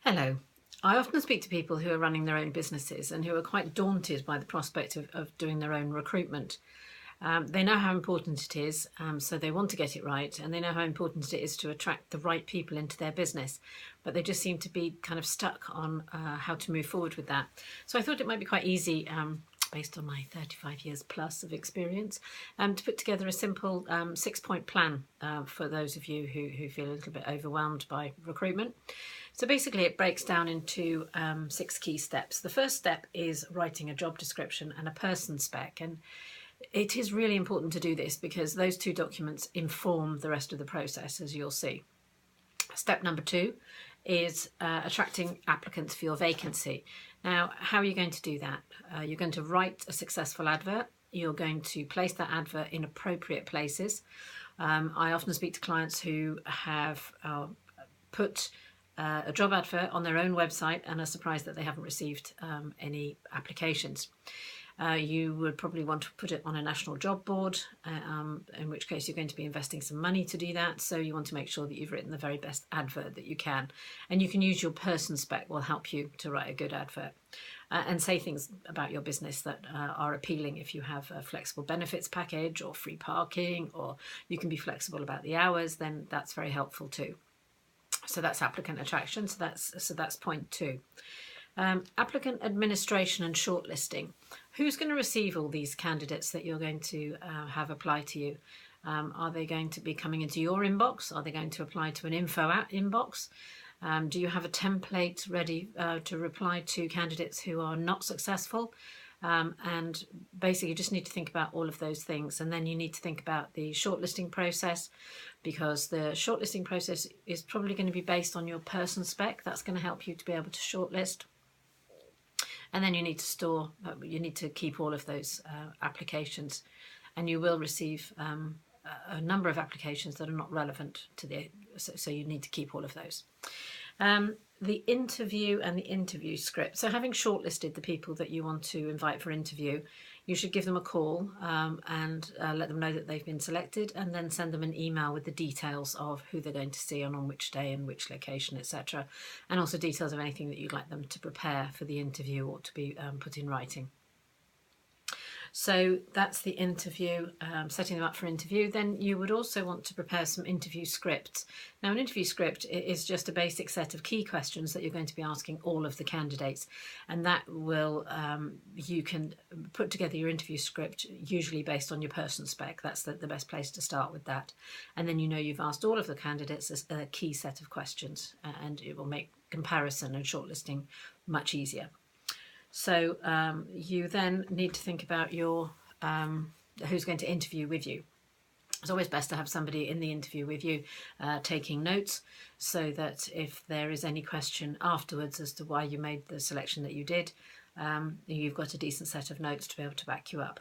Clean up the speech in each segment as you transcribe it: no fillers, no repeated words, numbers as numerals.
Hello. I often speak to people who are running their own businesses and who are quite daunted by the prospect of doing their own recruitment. They know how important it is, so they want to get it right, and they know how important it is to attract the right people into their business, but they just seem to be kind of stuck on how to move forward with that. So I thought it might be quite easy, based on my 35 years plus of experience, to put together a simple 6-point plan for those of you who feel a little bit overwhelmed by recruitment. So basically it breaks down into 6 key steps. The first step is writing a job description and a person spec, and it is really important to do this because those 2 documents inform the rest of the process, as you'll see. Step number 2 is attracting applicants for your vacancy. Now, how are you going to do that? You're going to write a successful advert. You're going to place that advert in appropriate places. I often speak to clients who have put a job advert on their own website and are surprised that they haven't received any applications. You would probably want to put it on a national job board, in which case you're going to be investing some money to do that. So you want to make sure that you've written the very best advert that you can. And you can use your person spec will help you to write a good advert. And say things about your business that are appealing. If you have a flexible benefits package or free parking, or you can be flexible about the hours, then that's very helpful too. So that's applicant attraction. So that's point 2. Applicant administration and shortlisting. Who's going to receive all these candidates that you're going to have apply to you? Are they going to be coming into your inbox? Are they going to apply to an info inbox? Do you have a template ready to reply to candidates who are not successful? And basically you just need to think about all of those things, and then you need to think about the shortlisting process, because the shortlisting process is probably going to be based on your person spec. That's going to help you to be able to shortlist. And then you need to keep all of those applications, and you will receive a number of applications that are not relevant to so you need to keep all of those. The interview and the interview script. So having shortlisted the people that you want to invite for interview, you should give them a call and let them know that they've been selected, and then send them an email with the details of who they're going to see and on which day and which location, etc. And also details of anything that you'd like them to prepare for the interview or to be put in writing. So that's the interview, setting them up for interview. Then you would also want to prepare some interview scripts. Now, an interview script is just a basic set of key questions that you're going to be asking all of the candidates, and that will you can put together your interview script usually based on your person spec. That's the best place to start with that, and then you know you've asked all of the candidates a key set of questions, and it will make comparison and shortlisting much easier. So you then need to think about your who's going to interview with you. It's always best to have somebody in the interview with you taking notes, so that if there is any question afterwards as to why you made the selection that you did, you've got a decent set of notes to be able to back you up.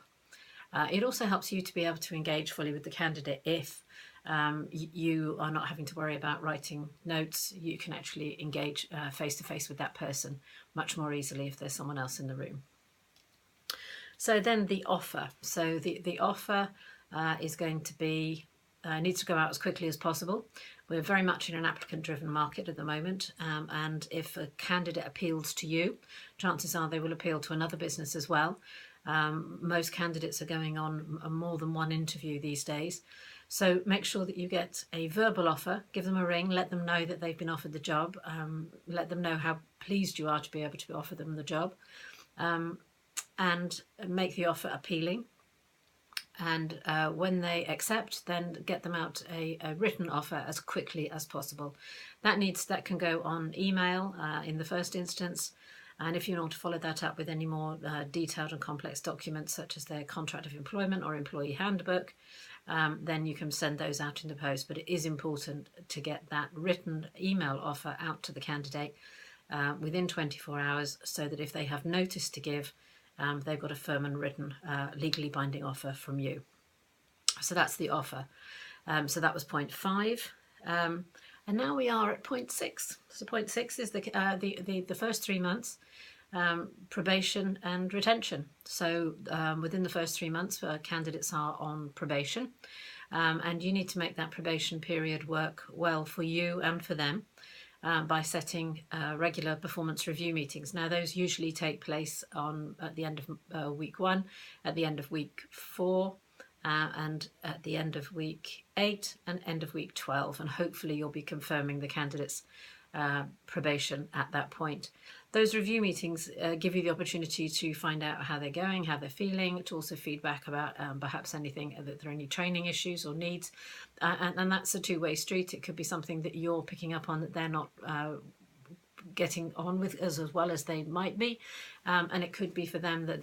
It also helps you to be able to engage fully with the candidate. If you are not having to worry about writing notes, you can actually engage face to face with that person much more easily if there's someone else in the room. So then the offer. So the offer is going to be, needs to go out as quickly as possible. We're very much in an applicant-driven market at the moment, and if a candidate appeals to you, chances are they will appeal to another business as well. Most candidates are going on more than one interview these days. So make sure that you get a verbal offer, give them a ring, let them know that they've been offered the job, let them know how pleased you are to be able to offer them the job, and make the offer appealing. And when they accept, then get them out a written offer as quickly as possible. That can go on email in the first instance. And if you want to follow that up with any more detailed and complex documents, such as their contract of employment or employee handbook, then you can send those out in the post. But it is important to get that written email offer out to the candidate within 24 hours, so that if they have notice to give, they've got a firm and written legally binding offer from you. So that's the offer. So that was point 5. And now we are at point 6. So point 6 is the first 3 months, probation and retention. So within the first 3 months, candidates are on probation, and you need to make that probation period work well for you and for them. by setting regular performance review meetings. Now, those usually take place at the end of week 1, at the end of week 4, and at the end of week 8 and end of week 12. And hopefully you'll be confirming the candidate's probation at that point. Those review meetings give you the opportunity to find out how they're going, how they're feeling, to also feedback about perhaps anything, that there are any training issues or needs. And that's a two-way street. It could be something that you're picking up on that they're not getting on with as well as they might be, and it could be for them that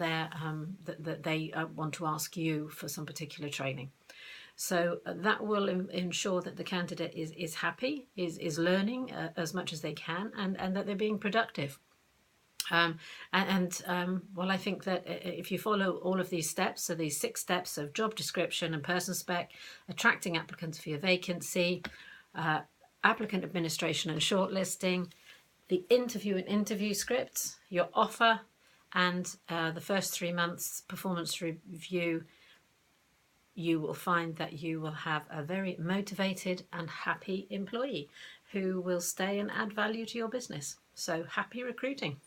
they want to ask you for some particular training. So that will ensure that the candidate is happy, is learning as much as they can, and that they're being productive. Well, I think that if you follow all of these steps, so these 6 steps of job description and person spec, attracting applicants for your vacancy, applicant administration and shortlisting, the interview and interview scripts, your offer, and the first 3 months performance review, you will find that you will have a very motivated and happy employee who will stay and add value to your business. So happy recruiting.